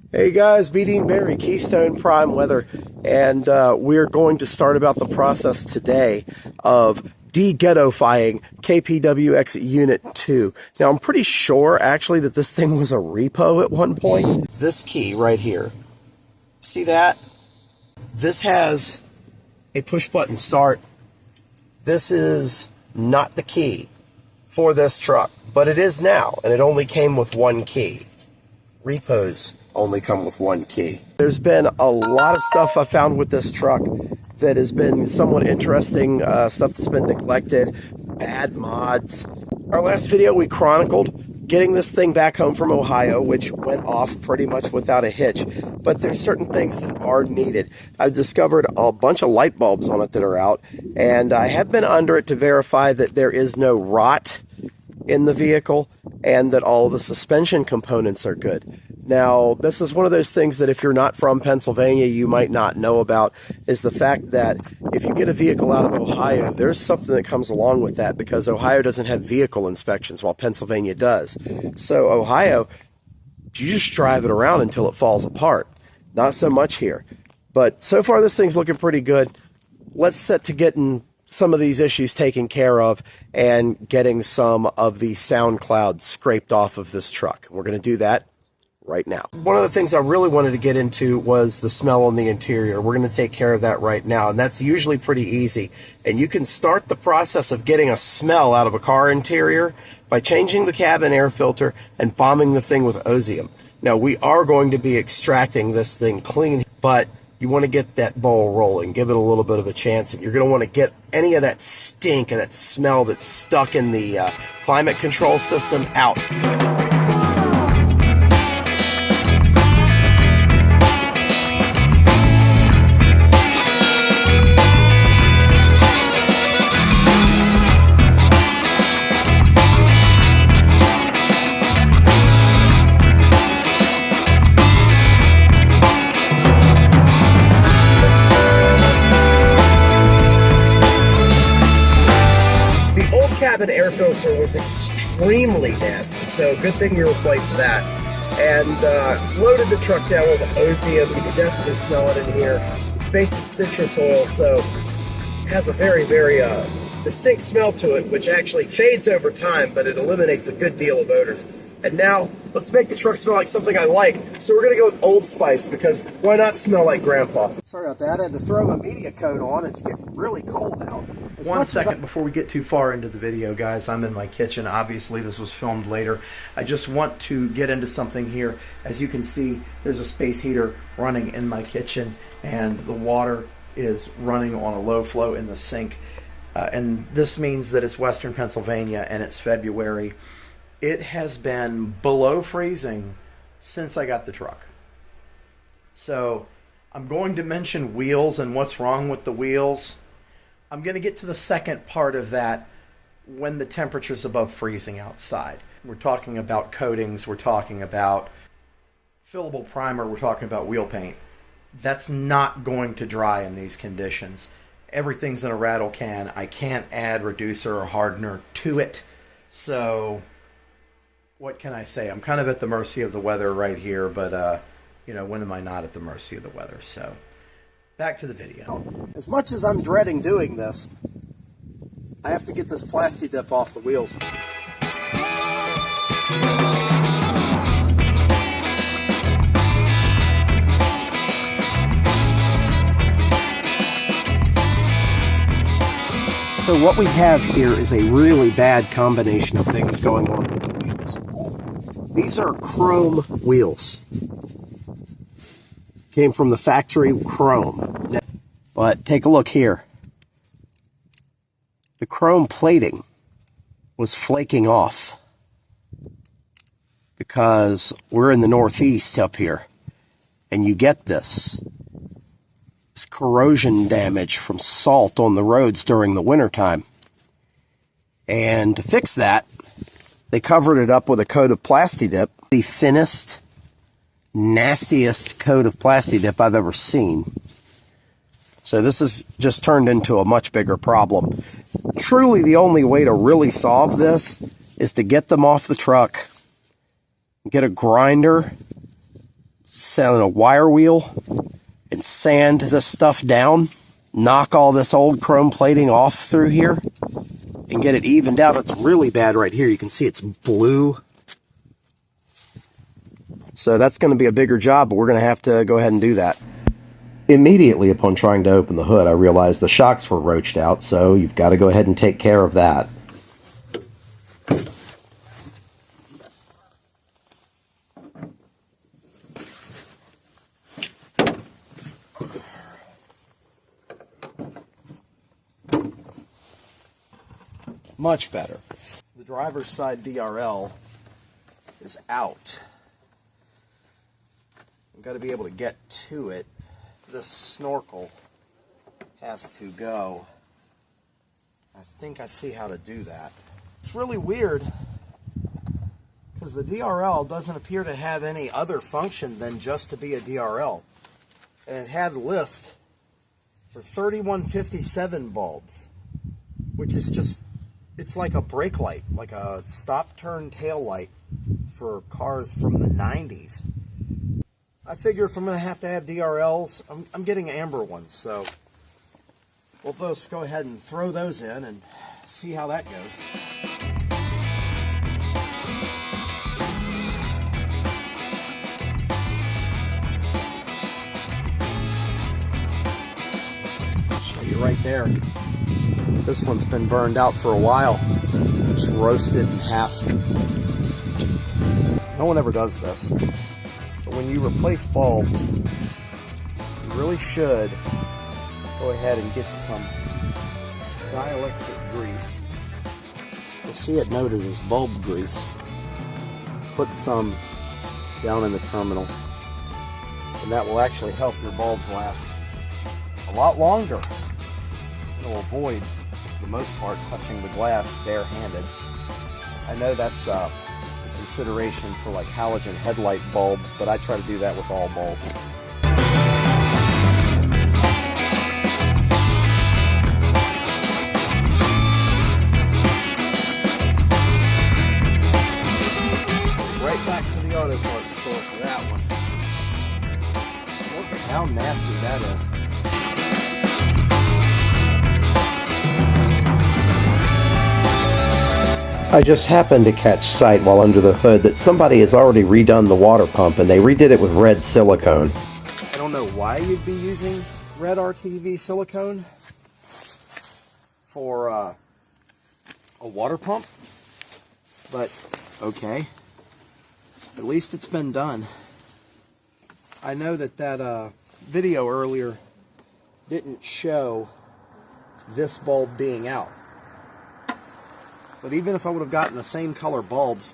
Hey guys, B. Dean Barry, Keystone Prime Weather, and we're going to start about the process today of de-ghettofying KPWX Unit 2. Now, I'm pretty sure, actually, that this thing was a repo at one point. This key right here, see that? This has a push-button start. This is not the key for this truck, but it is now, and it only came with one key. Repos only come with one key. There's been a lot of stuff I found with this truck that has been somewhat interesting, stuff that's been neglected, bad mods. Our last video we chronicled getting this thing back home from Ohio, which went off pretty much without a hitch, but there's certain things that are needed. I've discovered a bunch of light bulbs on it that are out, and I have been under it to verify that there is no rot in the vehicle and that all the suspension components are good. Now, this is one of those things that if you're not from Pennsylvania, you might not know about, is the fact that if you get a vehicle out of Ohio, there's something that comes along with that because Ohio doesn't have vehicle inspections while Pennsylvania does. So Ohio, you just drive it around until it falls apart. Not so much here. But so far, this thing's looking pretty good. Let's set to getting some of these issues taken care of and getting some of the sound clouds scraped off of this truck. We're going to do that right now. One of the things I really wanted to get into was the smell on the interior. We're going to take care of that right now, and that's usually pretty easy. And you can start the process of getting a smell out of a car interior by changing the cabin air filter and bombing the thing with osium. Now, we are going to be extracting this thing clean, but you want to get that bowl rolling, give it a little bit of a chance, and you're going to want to get any of that stink and that smell that's stuck in the climate control system out. Cabin air filter was extremely nasty, so good thing we replaced that. And loaded the truck down with osium. You can definitely smell it in here. Based in citrus oil, so it has a very, very distinct smell to it, which actually fades over time, but it eliminates a good deal of odors. And now, let's make the truck smell like something I like. So we're going to go with Old Spice, because why not smell like Grandpa? Sorry about that. I had to throw my media coat on. It's getting really cold out. One second before we get too far into the video, guys. I'm in my kitchen. Obviously, this was filmed later. I just want to get into something here. As you can see, there's a space heater running in my kitchen, and the water is running on a low flow in the sink. And this means that it's Western Pennsylvania, and it's February. It has been below freezing since I got the truck. So I'm going to mention wheels and what's wrong with the wheels. I'm going to get to the second part of that when the temperature's above freezing outside. We're talking about coatings, we're talking about fillable primer, we're talking about wheel paint. That's not going to dry in these conditions. Everything's in a rattle can. I can't add reducer or hardener to it. So what can I say? I'm kind of at the mercy of the weather right here, but you know, when am I not at the mercy of the weather? So back to the video. As much as I'm dreading doing this, I have to get this plasti dip off the wheels. So what we have here is a really bad combination of things going on with the wheels. These are chrome wheels. Came from the factory chrome. But take a look here. The chrome plating was flaking off because we're in the Northeast up here, and you get this corrosion damage from salt on the roads during the wintertime. And to fix that, they covered it up with a coat of Plasti Dip, the thinnest, nastiest coat of Plasti Dip I've ever seen. So this has just turned into a much bigger problem. Truly, the only way to really solve this is to get them off the truck, get a grinder, set on a wire wheel and sand this stuff down, knock all this old chrome plating off through here, and get it evened out. It's really bad right here. You can see it's blue. So that's going to be a bigger job, but we're going to have to go ahead and do that. Immediately upon trying to open the hood, I realized the shocks were roached out, so you've got to go ahead and take care of that. Much better. The driver's side DRL is out. I've got to be able to get to it. This snorkel has to go. I think I see how to do that. It's really weird because the DRL doesn't appear to have any other function than just to be a DRL. And it had a list for 3157 bulbs, which is just, it's like a brake light, like a stop-turn tail light for cars from the 90s. I figure if I'm going to have DRLs, I'm getting amber ones, so we'll just go ahead and throw those in and see how that goes. I'll show you right there. This one's been burned out for a while. Just roasted in half. No one ever does this. But when you replace bulbs, you really should go ahead and get some dielectric grease. You'll see it noted as bulb grease. Put some down in the terminal, and that will actually help your bulbs last a lot longer. It'll avoid, for the most part, touching the glass barehanded. I know that's a consideration for like halogen headlight bulbs, but I try to do that with all bulbs. Right back to the auto parts store for that one. Look at how nasty that is. I just happened to catch sight while under the hood that somebody has already redone the water pump, and they redid it with red silicone. I don't know why you'd be using red RTV silicone for a water pump, but okay. At least it's been done. I know that video earlier didn't show this bulb being out. But even if I would have gotten the same color bulbs,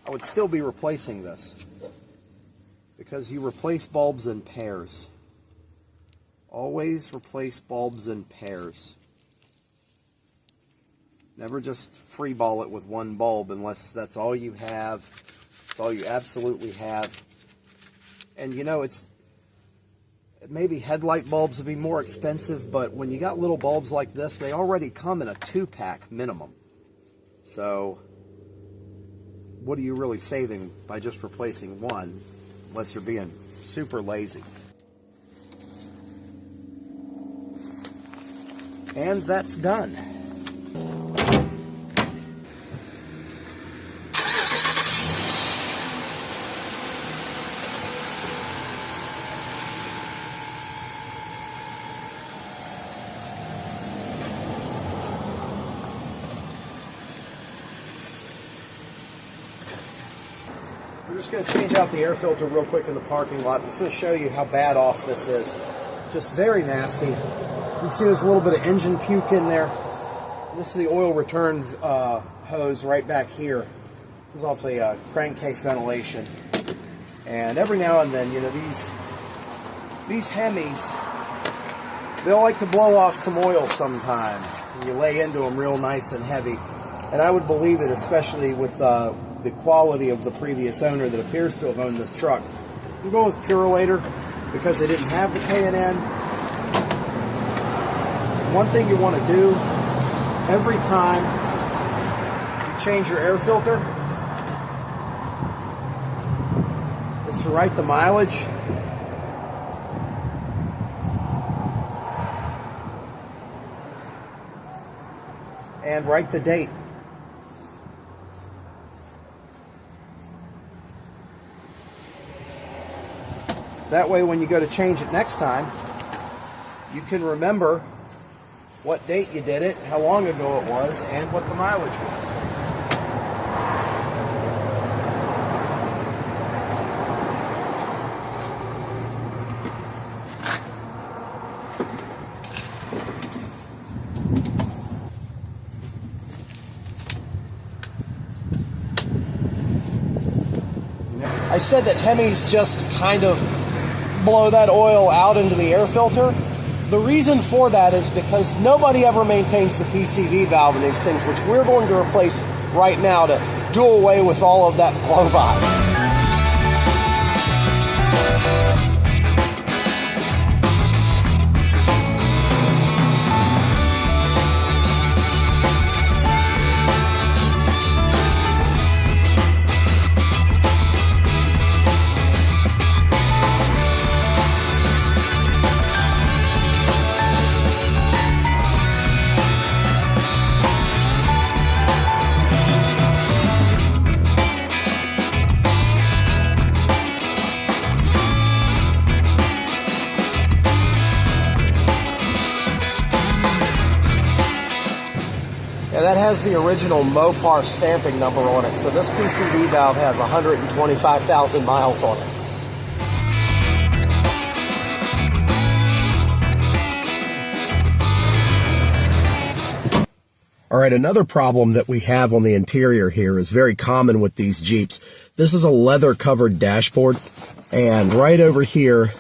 I would still be replacing this. Because you replace bulbs in pairs. Always replace bulbs in pairs. Never just freeball it with one bulb unless that's all you have. That's all you absolutely have. And you know, maybe headlight bulbs would be more expensive, but when you got little bulbs like this, they already come in a 2-pack minimum. So what are you really saving by just replacing one, unless you're being super lazy? And that's done. We're just going to change out the air filter real quick in the parking lot. I'm just going to show you how bad off this is. Just very nasty. You can see there's a little bit of engine puke in there. This is the oil return hose right back here. It was off the crankcase ventilation. And every now and then, you know, these Hemis, they'll like to blow off some oil sometime. And you lay into them real nice and heavy. And I would believe it, especially with the quality of the previous owner that appears to have owned this truck. I'm going with Purolator because they didn't have the K&N. One thing you want to do every time you change your air filter is to write the mileage. And write the date. That way when you go to change it next time, you can remember what date you did it, how long ago it was, and what the mileage was. I said that Hemis just kind of blow that oil out into the air filter. The reason for that is because nobody ever maintains the PCV valve in these things, which we're going to replace right now to do away with all of that blow-by. Yeah, that has the original Mopar stamping number on it, so this PCV valve has 125,000 miles on it. All right, another problem that we have on the interior here is very common with these Jeeps. This is a leather-covered dashboard, and right over here,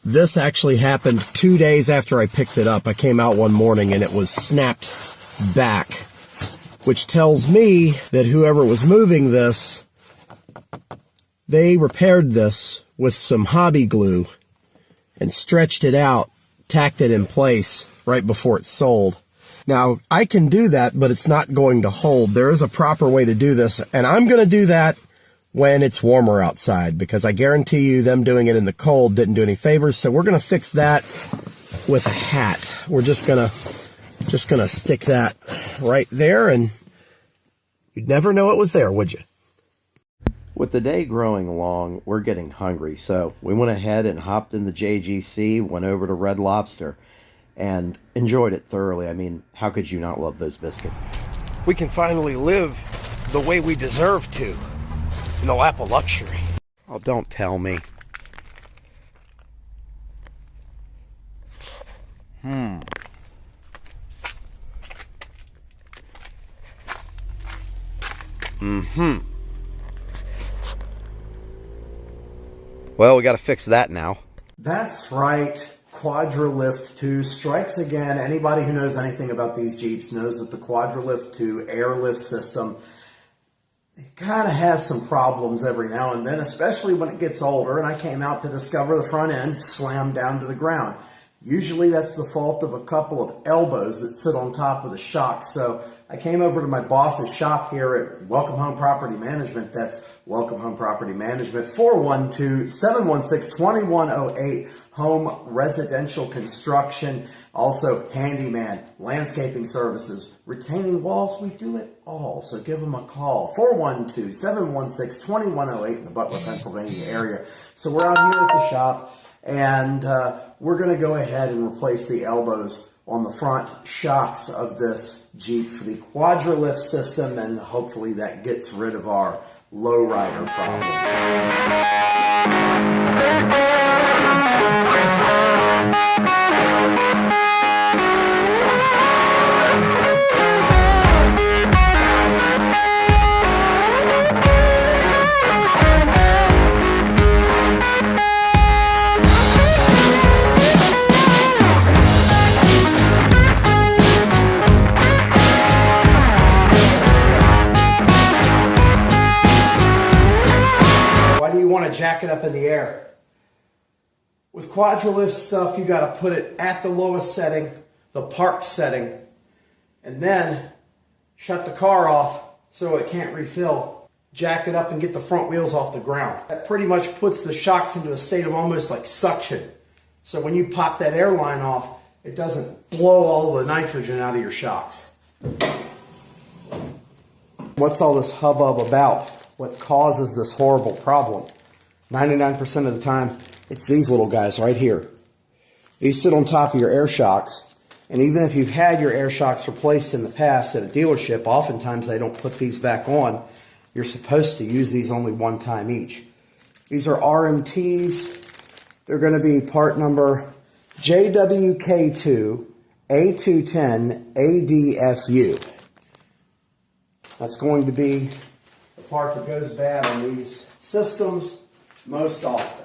this actually happened 2 days after I picked it up. I came out one morning and it was snapped back, which tells me that whoever was moving this, they repaired this with some hobby glue and stretched it out, tacked it in place right before it sold. Now, I can do that, but it's not going to hold. There is a proper way to do this, and I'm going to do that when it's warmer outside, because I guarantee you them doing it in the cold didn't do any favors. So we're going to fix that with a hat. We're just gonna stick that right there, and you'd never know it was there, would you? With the day growing along, we're getting hungry, so we went ahead and hopped in the JGC, went over to Red Lobster, and enjoyed it thoroughly. I mean, how could you not love those biscuits? We can finally live the way we deserve to, in the lap of luxury. Oh, don't tell me. Well, we got to fix that now. That's right. Quadralift 2 strikes again. Anybody who knows anything about these Jeeps knows that the Quadralift 2 airlift system, it kind of has some problems every now and then, especially when it gets older. And I came out to discover the front end slammed down to the ground. Usually that's the fault of a couple of elbows that sit on top of the shock. So I came over to my boss's shop here at Welcome Home Property Management. That's Welcome Home Property Management, 412-716-2108. Home residential construction, also handyman, landscaping services, retaining walls. We do it all. So give them a call, 412-716-2108 in the Butler, Pennsylvania area. So we're out here at the shop, and we're going to go ahead and replace the elbows on the front shocks of this Jeep for the Quadralift system, and hopefully that gets rid of our lowrider problem. Jack it up in the air. With Quadralift stuff, you got to put it at the lowest setting, the park setting, and then shut the car off so it can't refill. jack it up and get the front wheels off the ground. That pretty much puts the shocks into a state of almost like suction. So when you pop that air line off, it doesn't blow all the nitrogen out of your shocks. What's all this hubbub about? What causes this horrible problem? 99% of the time, it's these little guys right here. These sit on top of your air shocks, and even if you've had your air shocks replaced in the past at a dealership, oftentimes they don't put these back on. You're supposed to use these only one time each. These are RMTs. They're going to be part number JWK2 A210 ADFU. That's going to be the part that goes bad on these systems most often.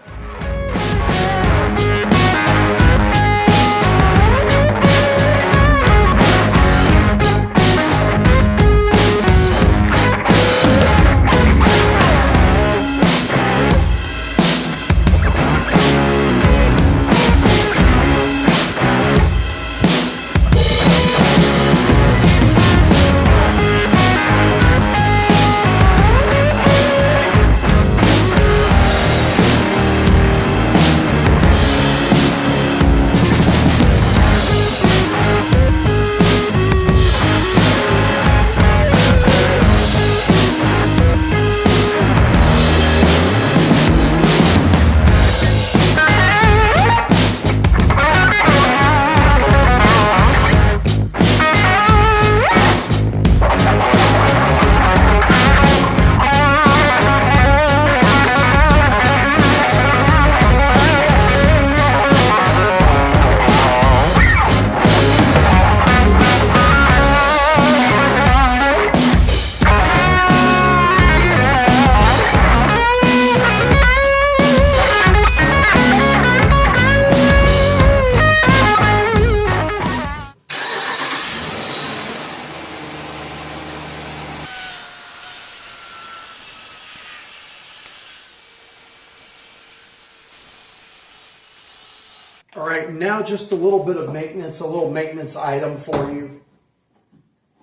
All right, now just a little bit of maintenance, a little maintenance item for you.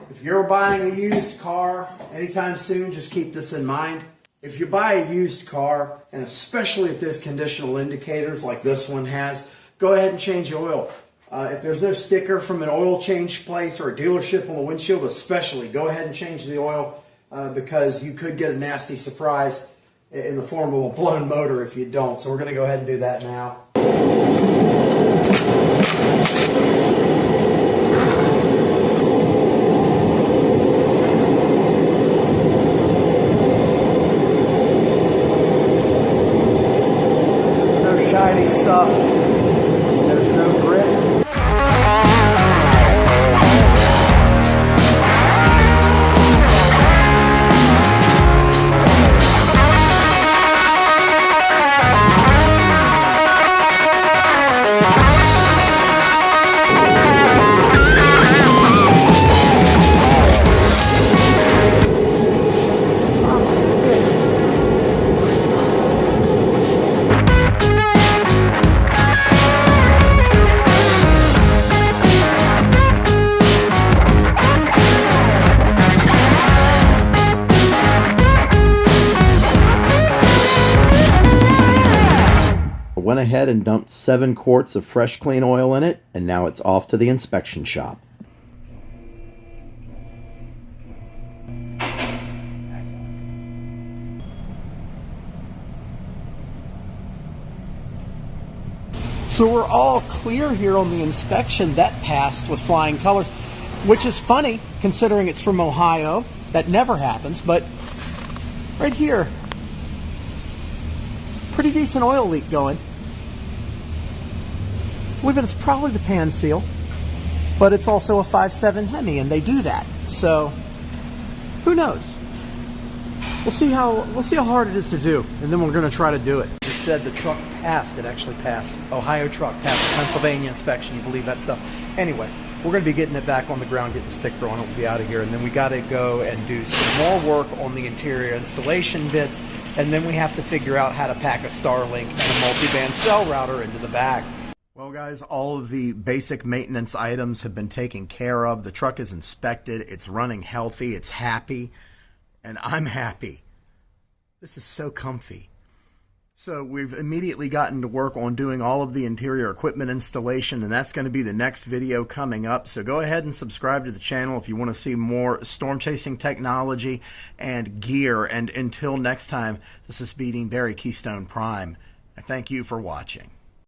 If you're buying a used car anytime soon, just keep this in mind. If you buy a used car, and especially if there's conditional indicators like this one has, go ahead and change the oil. If there's no sticker from an oil change place or a dealership on the windshield especially, go ahead and change the oil because you could get a nasty surprise in the form of a blown motor if you don't. So we're going to go ahead and do that now. No shiny stuff. There's no grip. Went ahead and dumped 7 quarts of fresh clean oil in it, and now it's off to the inspection shop. So we're all clear here on the inspection. That passed with flying colors, which is funny considering it's from Ohio. That never happens, but right here, pretty decent oil leak going. I believe it's probably the pan seal, but it's also a 5.7 Hemi, and they do that. So who knows? We'll see how hard it is to do, and then we're going to try to do it. It said the truck passed. It actually passed. Ohio truck passed the Pennsylvania inspection. You believe that stuff? Anyway, we're going to be getting it back on the ground, getting the sticker on it. We'll be out of here, and then we got to go and do some more work on the interior installation bits, and then we have to figure out how to pack a Starlink and a multi-band cell router into the back. Well, guys, all of the basic maintenance items have been taken care of. The truck is inspected. It's running healthy. It's happy. And I'm happy. This is so comfy. So we've immediately gotten to work on doing all of the interior equipment installation, and that's going to be the next video coming up. So go ahead and subscribe to the channel if you want to see more storm chasing technology and gear. And until next time, this is Beating Barry Keystone Prime. I thank you for watching.